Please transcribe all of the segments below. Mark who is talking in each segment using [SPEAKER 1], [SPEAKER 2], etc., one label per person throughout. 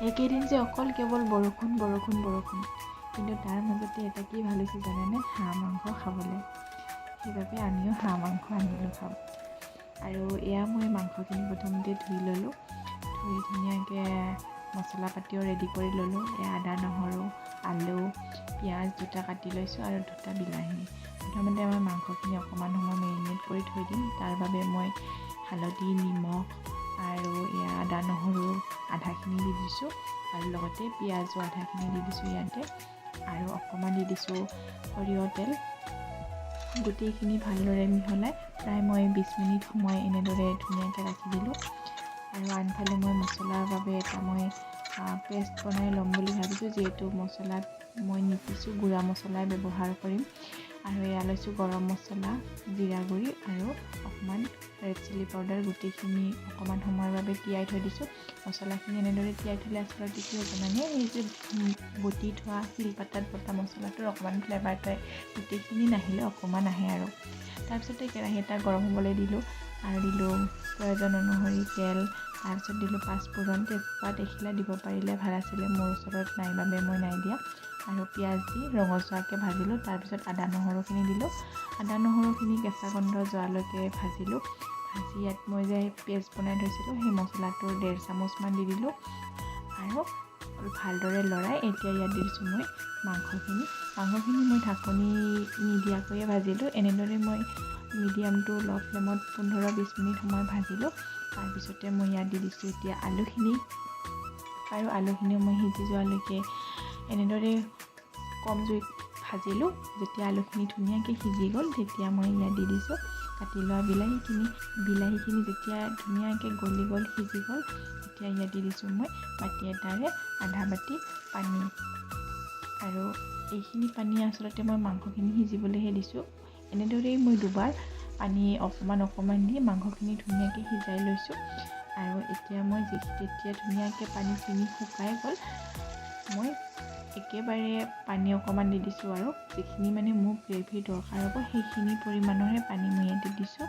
[SPEAKER 1] এইকেইদিন যে অকল কেৱল বৰষুণ বৰষুণ বৰষুণ, কিন্তু তাৰ মাজতে এটা কি ভাল হৈছে জানেনে? হাঁহ মাংস খাবলৈ। সেইবাবে আমিও হাঁহ মাংস আনিলোঁ খাব। আৰু এয়া মই মাংসখিনি প্ৰথমতে ধুই ল'লোঁ। ধুই ধুনীয়াকৈ মছলা পাতিও ৰেডি কৰি ল'লোঁ। এয়া আদা নহৰু আলু পিঁয়াজ দুটা কাটি লৈছোঁ আৰু দুটা বিলাহী। প্ৰথমতে মই মাংসখিনি অকণমান সময় মেৰিনেট কৰি থৈ দিম। তাৰ বাবে মই হালধি নিমখ আৰু এয়া আদা নহৰু আধাখিনি দি দিছোঁ আৰু লগতে পিঁয়াজো আধাখিনি দি দিছোঁ ইয়াতে, আৰু অকণমান দি দিছোঁ সৰিয়হ তেল। গোটেইখিনি ভালদৰে মিহলাই প্ৰায় মই 20 মিনিট সময় এনেদৰে ধুনীয়াকৈ ৰাখি দিলোঁ। আৰু আনফালে মই মছলাৰ বাবে এটা মই পেষ্ট বনাই ল'ম বুলি ভাবিছোঁ। যিহেতু মছলাত মই নিপিছোঁ, গুড়া মছলাই ব্যৱহাৰ কৰিম। আৰু এয়া লৈছোঁ গৰম মছলা, জিৰা গুড়ি আৰু অকণমান ৰেড চিলি পাউডাৰ। গোটেইখিনি অকণমান সময়ৰ বাবে তিয়াই থৈ দিছোঁ। মছলাখিনি এনেদৰে তিয়াই থ'লে আচলতে কি হ'ব মানে, এই যে বটি থোৱা শিলপাতাত বটা মছলাটোৰ অকণমান ফ্লেভাৰটো গোটেইখিনি নাহিলে অকণমান আহে আৰু। তাৰপিছতে কেৰাহী এটা গৰম হ'বলৈ দিলোঁ আৰু দিলোঁ প্ৰয়োজন অনুসৰি তেল। তাৰপিছত দিলোঁ পাঁচফোৰণ, তেজপাত এখিলা দিব পাৰিলে ভাল আছিলে, মোৰ ওচৰত নাই বাবে মই নাই দিয়া। আৰু পিঁয়াজ দি ৰঙচুৱাকৈ ভাজিলোঁ। তাৰপিছত আদা নহৰুখিনি দিলোঁ। আদা নহৰুখিনি কেঁচা গন্ধ যোৱালৈকে ভাজিলোঁ। ভাজি ইয়াত মই যে পেষ্ট বনাই থৈছিলোঁ সেই মছলাটোৰ 1.5 চামুচমান দি দিলোঁ আৰু ভালদৰে লৰাই এতিয়া ইয়াত দি দিছোঁ মই মাংসখিনি মই ঢাকনি নিদিয়াকৈয়ে ভাজিলোঁ। এনেদৰে মই মিডিয়াম টু ল' ফ্লেমত 15-20 মিনিট সময় ভাজিলোঁ। তাৰপিছতে মই ইয়াত দি দিছোঁ এতিয়া আলুখিনি, আৰু আলুখিনিও মই সিজি যোৱালৈকে এনেদৰে কম জুইত ভাজিলোঁ। যেতিয়া আলুখিনি ধুনীয়াকৈ সিজি গ'ল তেতিয়া মই ইয়াত দি দিছোঁ কাটি লোৱা বিলাহীখিনি যেতিয়া ধুনীয়াকৈ গলি গ'ল, সিজি গ'ল, তেতিয়া ইয়াত দি দিছোঁ মই বাতি এটাৰে আধা বাতি পানী। আৰু এইখিনি পানী আচলতে মই মাংসখিনি সিজিবলৈহে দিছোঁ। এনেদৰেই মই দুবাৰ পানী অকণমান দি মাংসখিনি ধুনীয়াকৈ সিজাই লৈছোঁ। আৰু এতিয়া মই তেতিয়া ধুনীয়াকৈ পানীখিনি শুকাই গ'ল, মই একেবাৰে পানী অকণমান দি দিছোঁ আৰু যিখিনি মানে মোক গ্ৰেভিৰ দৰকাৰ হ'ব সেইখিনি পৰিমাণৰহে পানী মই ইয়াত দি দিছোঁ।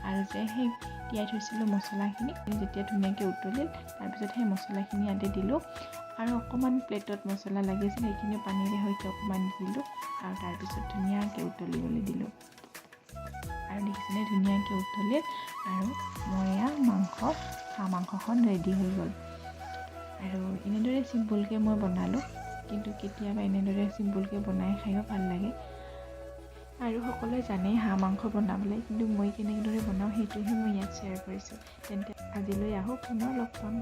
[SPEAKER 1] আৰু যে সেই তিয়াই থৈছিলোঁ মছলাখিনি যেতিয়া ধুনীয়াকৈ উতলিল, তাৰপিছত সেই মছলাখিনি ইয়াতে দিলোঁ। আৰু অকণমান প্লেটত মছলা লাগিছিল, সেইখিনি পানীৰে সৈতে অকণমান দিলোঁ আৰু তাৰপিছত ধুনীয়াকৈ উতলিবলৈ দিলোঁ। আৰু দেখিছেনে ধুনীয়াকৈ উতলিল আৰু মই এয়া হাঁহ মাংসখন ৰেডি হৈ গ'ল। আৰু এনেদৰে চিম্পুলকৈ মই বনালোঁ, কিন্তু কেতিয়াবা এনেদৰে চিম্পুলকৈ বনাই খায়ো ভাল লাগে। আৰু সকলোৱে জানেই হাঁহ মাংস বনাবলৈ, কিন্তু মই কেনেদৰে বনাওঁ সেইটোহে মই ইয়াত শ্বেয়াৰ কৰিছোঁ। তেন্তে আজিলৈ আহোঁ, পুনৰ লগ পাম।